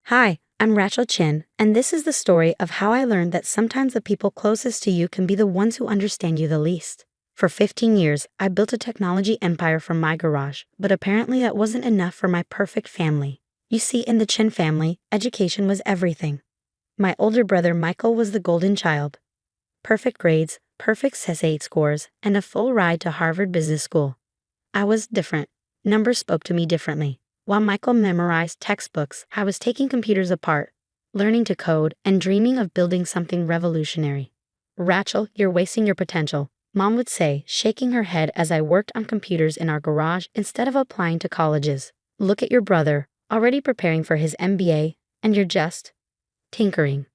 Hi, I'm Rachel Chin, and this is the story of how I learned that sometimes the people closest to you can be the ones who understand you the least. For 15 years, I built a technology empire from my garage, but apparently that wasn't enough for my perfect family. You see, in the Chin family, education was everything. My older brother Michael was the golden child. Perfect grades, perfect SAT scores, and a full ride to Harvard Business School. I was different. Numbers spoke to me differently. While Michael memorized textbooks, I was taking computers apart, learning to code, and dreaming of building something revolutionary. Rachel, you're wasting your potential, Mom would say, shaking her head as I worked on computers in our garage instead of applying to colleges. Look at your brother, already preparing for his MBA, and you're just tinkering.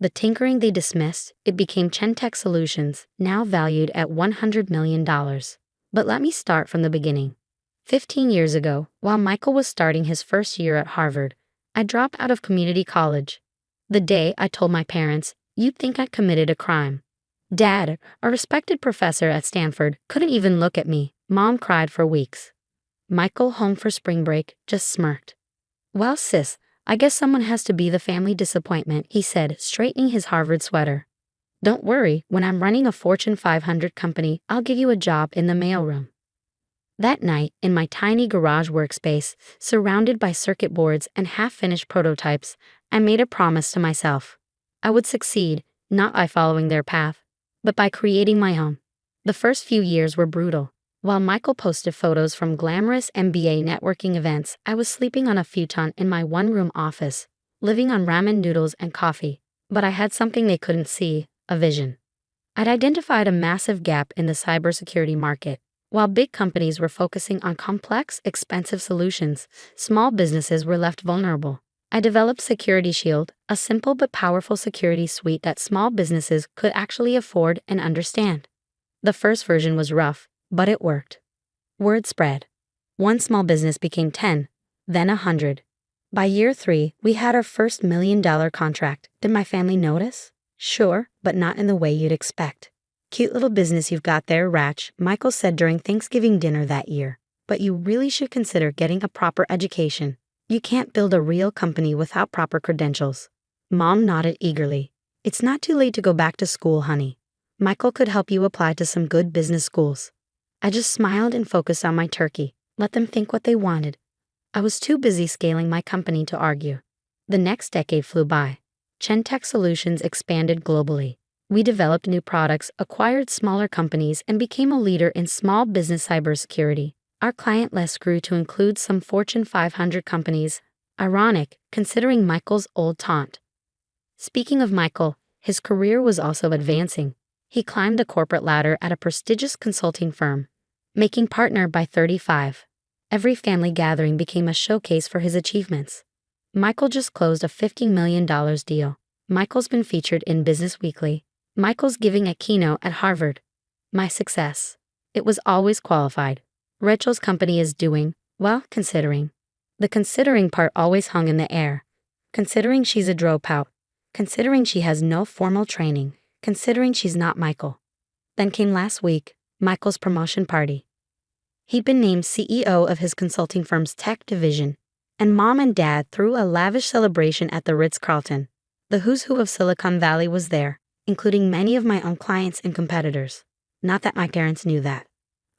The tinkering they dismissed, it became Chentech Solutions, now valued at $100 million. But let me start from the beginning. 15 years ago, while Michael was starting his first year at Harvard, I dropped out of community college. The day I told my parents, you'd think I committed a crime. Dad, a respected professor at Stanford, couldn't even look at me. Mom cried for weeks. Michael, home for spring break, just smirked. Well, sis, I guess someone has to be the family disappointment, he said, straightening his Harvard sweater. Don't worry, when I'm running a Fortune 500 company, I'll give you a job in the mailroom. That night, in my tiny garage workspace, surrounded by circuit boards and half-finished prototypes, I made a promise to myself. I would succeed, not by following their path, but by creating my own. The first few years were brutal. While Michael posted photos from glamorous MBA networking events, I was sleeping on a futon in my one-room office, living on ramen noodles and coffee. But I had something they couldn't see, a vision. I'd identified a massive gap in the cybersecurity market. While big companies were focusing on complex, expensive solutions, small businesses were left vulnerable. I developed Security Shield, a simple but powerful security suite that small businesses could actually afford and understand. The first version was rough, but it worked. Word spread. One small business became 10, then 100. By year 3, we had our first $1 million contract. Did my family notice? Sure, but not in the way you'd expect. Cute little business you've got there, Rach, Michael said during Thanksgiving dinner that year. But you really should consider getting a proper education. You can't build a real company without proper credentials. Mom nodded eagerly. It's not too late to go back to school, honey. Michael could help you apply to some good business schools. I just smiled and focused on my turkey. Let them think what they wanted. I was too busy scaling my company to argue. The next decade flew by. Chentech Solutions expanded globally. We developed new products, acquired smaller companies, and became a leader in small business cybersecurity. Our client list grew to include some Fortune 500 companies. Ironic, considering Michael's old taunt. Speaking of Michael, his career was also advancing. He climbed the corporate ladder at a prestigious consulting firm, making partner by 35. Every family gathering became a showcase for his achievements. Michael just closed a $50 million deal. Michael's been featured in Business Weekly. Michael's giving a keynote at Harvard. My success. It was always qualified. Rachel's company is doing, well, considering. The considering part always hung in the air. Considering she's a dropout. Considering she has no formal training. Considering she's not Michael. Then came last week, Michael's promotion party. He'd been named CEO of his consulting firm's tech division, and Mom and Dad threw a lavish celebration at the Ritz-Carlton. The who's who of Silicon Valley was there, including many of my own clients and competitors. Not that my parents knew that.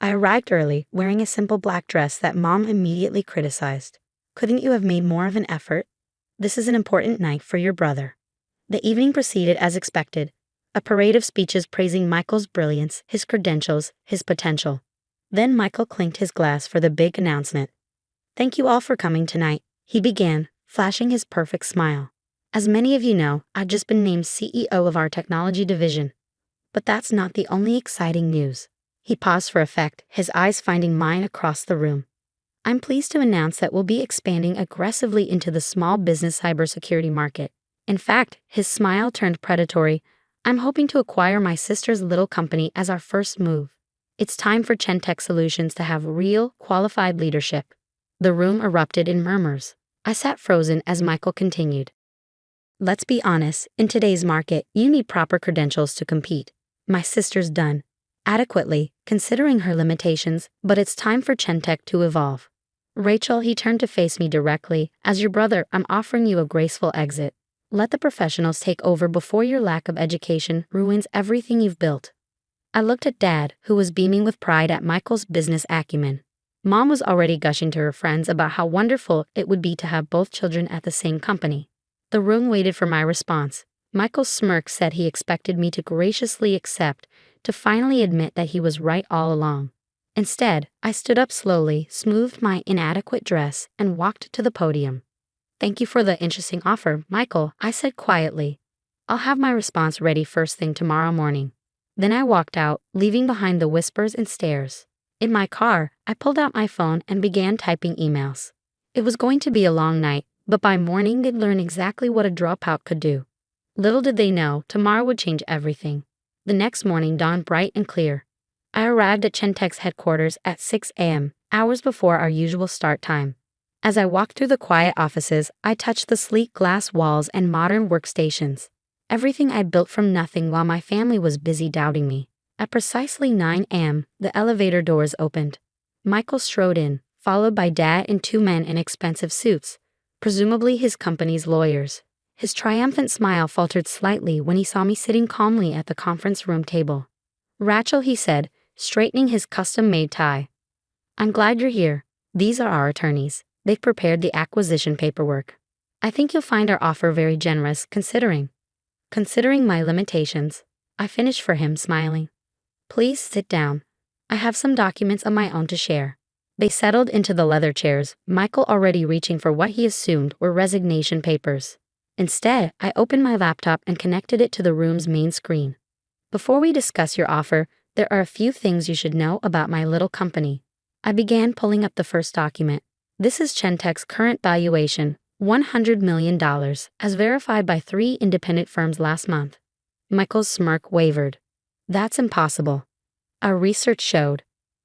I arrived early, wearing a simple black dress that Mom immediately criticized. Couldn't you have made more of an effort? This is an important night for your brother. The evening proceeded as expected, a parade of speeches praising Michael's brilliance, his credentials, his potential. Then Michael clinked his glass for the big announcement. Thank you all for coming tonight, he began, flashing his perfect smile. As many of you know, I've just been named CEO of our technology division. But that's not the only exciting news. He paused for effect, his eyes finding mine across the room. I'm pleased to announce that we'll be expanding aggressively into the small business cybersecurity market. In fact, his smile turned predatory. I'm hoping to acquire my sister's little company as our first move. It's time for Chentech Solutions to have real, qualified leadership. The room erupted in murmurs. I sat frozen as Michael continued. Let's be honest, in today's market, you need proper credentials to compete. My sister's done adequately, considering her limitations, but it's time for Chentech to evolve. Rachel, he turned to face me directly. As your brother, I'm offering you a graceful exit. Let the professionals take over before your lack of education ruins everything you've built. I looked at Dad, who was beaming with pride at Michael's business acumen. Mom was already gushing to her friends about how wonderful it would be to have both children at the same company. The room waited for my response. Michael's smirk said he expected me to graciously accept, to finally admit that he was right all along. Instead, I stood up slowly, smoothed my inadequate dress, and walked to the podium. Thank you for the interesting offer, Michael, I said quietly. I'll have my response ready first thing tomorrow morning. Then I walked out, leaving behind the whispers and stares. In my car, I pulled out my phone and began typing emails. It was going to be a long night, but by morning they'd learn exactly what a dropout could do. Little did they know, tomorrow would change everything. The next morning dawned bright and clear. I arrived at Chentech's headquarters at 6 a.m., hours before our usual start time. As I walked through the quiet offices, I touched the sleek glass walls and modern workstations. Everything I built from nothing while my family was busy doubting me. At precisely 9 a.m., the elevator doors opened. Michael strode in, followed by Dad and two men in expensive suits, presumably his company's lawyers. His triumphant smile faltered slightly when he saw me sitting calmly at the conference room table. Rachel, he said, straightening his custom-made tie. I'm glad you're here. These are our attorneys. They've prepared the acquisition paperwork. I think you'll find our offer very generous, considering my limitations. I finished for him, smiling. Please sit down. I have some documents of my own to share. They settled into the leather chairs, Michael already reaching for what he assumed were resignation papers. Instead, I opened my laptop and connected it to the room's main screen. Before we discuss your offer, there are a few things you should know about my little company. I began pulling up the first document. This is Chentech's current valuation, $100 million, as verified by 3 independent firms last month. Michael's smirk wavered. That's impossible. Our research showed.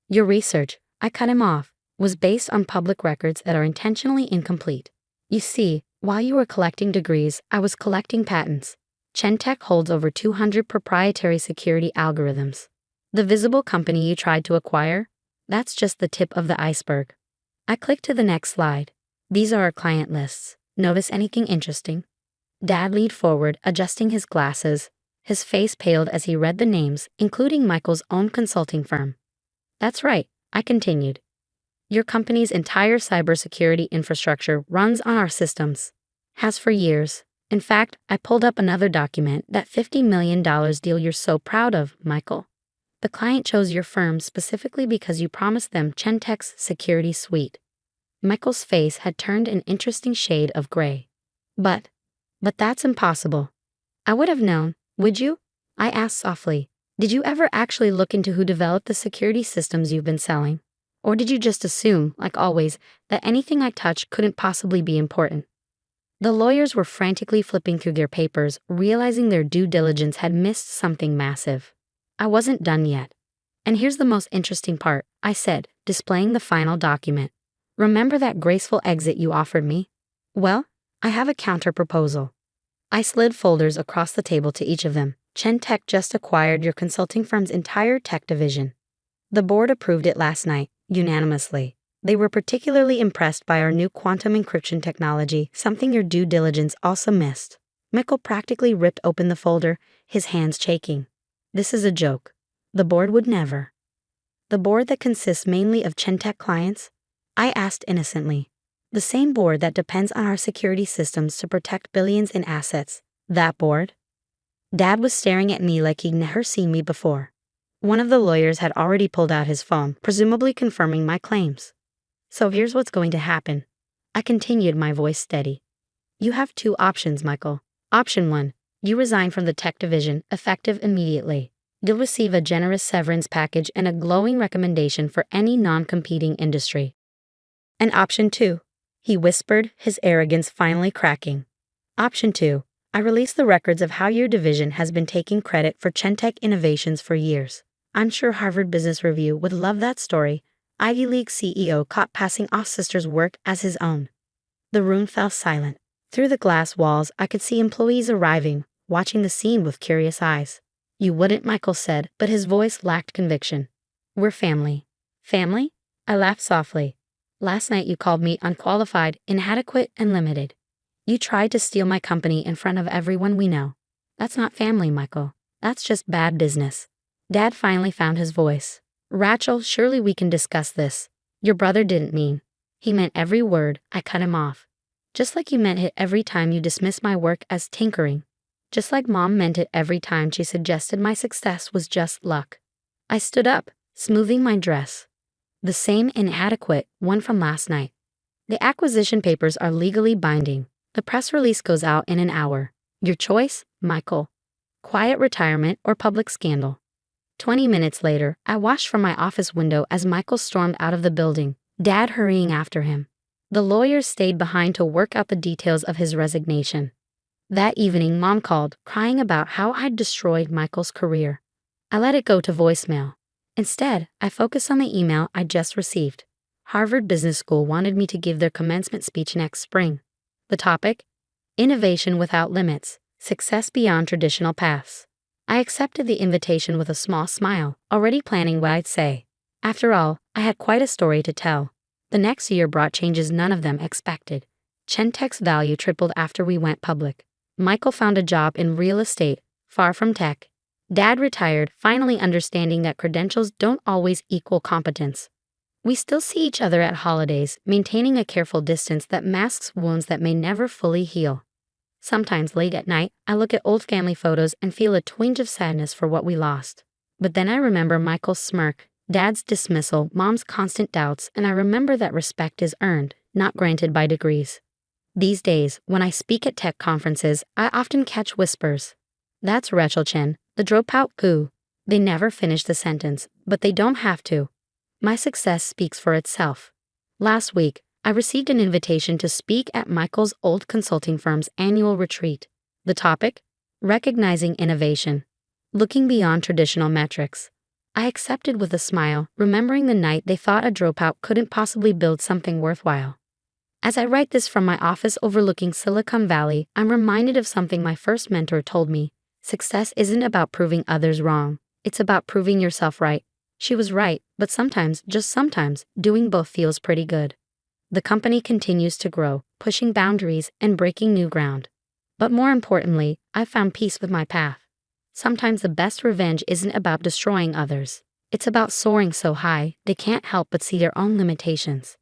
Your research, I cut him off, was based on public records that are intentionally incomplete. You see, while you were collecting degrees, I was collecting patents. Chentech holds over 200 proprietary security algorithms. The visible company you tried to acquire? That's just the tip of the iceberg. I clicked to the next slide. These are our client lists. Notice anything interesting? Dad leaned forward, adjusting his glasses. His face paled as he read the names, including Michael's own consulting firm. That's right, I continued. Your company's entire cybersecurity infrastructure runs on our systems. Has for years. In fact, I pulled up another document, that $50 million deal you're so proud of, Michael. The client chose your firm specifically because you promised them Chentech's security suite. Michael's face had turned an interesting shade of gray. But that's impossible. I would have known, would you? I asked softly. Did you ever actually look into who developed the security systems you've been selling? Or did you just assume, like always, that anything I touched couldn't possibly be important? The lawyers were frantically flipping through their papers, realizing their due diligence had missed something massive. I wasn't done yet. And here's the most interesting part, I said, displaying the final document. Remember that graceful exit you offered me? Well, I have a counter-proposal. I slid folders across the table to each of them. Chentech just acquired your consulting firm's entire tech division. The board approved it last night, unanimously. They were particularly impressed by our new quantum encryption technology, something your due diligence also missed. Michael practically ripped open the folder, his hands shaking. This is a joke. The board would never. The board that consists mainly of Chentech clients? I asked innocently. The same board that depends on our security systems to protect billions in assets. That board? Dad was staring at me like he'd never seen me before. One of the lawyers had already pulled out his phone, presumably confirming my claims. So here's what's going to happen. I continued, my voice steady. You have 2 options, Michael. Option 1. You resign from the tech division, effective immediately. You'll receive a generous severance package and a glowing recommendation for any non-competing industry. And option 2. He whispered, his arrogance finally cracking. Option 2. I release the records of how your division has been taking credit for Chentech innovations for years. I'm sure Harvard Business Review would love that story. Ivy League CEO caught passing off sister's work as his own. The room fell silent. Through the glass walls, I could see employees arriving, watching the scene with curious eyes. You wouldn't, Michael said, but his voice lacked conviction. We're family. Family? I laughed softly. Last night you called me unqualified, inadequate, and limited. You tried to steal my company in front of everyone we know. That's not family, Michael. That's just bad business. Dad finally found his voice. Rachel, surely we can discuss this. Your brother didn't mean. He meant every word. I cut him off. Just like you meant it every time you dismissed my work as tinkering. Just like Mom meant it every time she suggested my success was just luck. I stood up, smoothing my dress. The same inadequate one from last night. The acquisition papers are legally binding. The press release goes out in an hour. Your choice, Michael. Quiet retirement or public scandal. 20 minutes later, I watched from my office window as Michael stormed out of the building, Dad hurrying after him. The lawyers stayed behind to work out the details of his resignation. That evening, Mom called, crying about how I'd destroyed Michael's career. I let it go to voicemail. Instead, I focused on the email I just received. Harvard Business School wanted me to give their commencement speech next spring. The topic? Innovation without limits, success beyond traditional paths. I accepted the invitation with a small smile, already planning what I'd say. After all, I had quite a story to tell. The next year brought changes none of them expected. Chentech's value tripled after we went public. Michael found a job in real estate, far from tech. Dad retired, finally understanding that credentials don't always equal competence. We still see each other at holidays, maintaining a careful distance that masks wounds that may never fully heal. Sometimes late at night, I look at old family photos and feel a twinge of sadness for what we lost. But then I remember Michael's smirk, Dad's dismissal, Mom's constant doubts, and I remember that respect is earned, not granted by degrees. These days, when I speak at tech conferences, I often catch whispers. That's Rachel Chen, the dropout goo. They never finish the sentence, but they don't have to. My success speaks for itself. Last week, I received an invitation to speak at Michael's old consulting firm's annual retreat. The topic? Recognizing innovation. Looking beyond traditional metrics. I accepted with a smile, remembering the night they thought a dropout couldn't possibly build something worthwhile. As I write this from my office overlooking Silicon Valley, I'm reminded of something my first mentor told me. Success isn't about proving others wrong. It's about proving yourself right. She was right, but sometimes, just sometimes, doing both feels pretty good. The company continues to grow, pushing boundaries and breaking new ground. But more importantly, I've found peace with my path. Sometimes the best revenge isn't about destroying others. It's about soaring so high, they can't help but see their own limitations.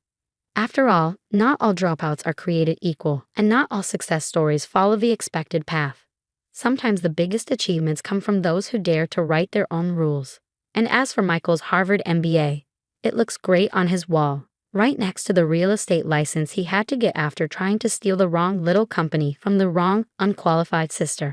After all, not all dropouts are created equal, and not all success stories follow the expected path. Sometimes the biggest achievements come from those who dare to write their own rules. And as for Michael's Harvard MBA, it looks great on his wall, right next to the real estate license he had to get after trying to steal the wrong little company from the wrong, unqualified sister.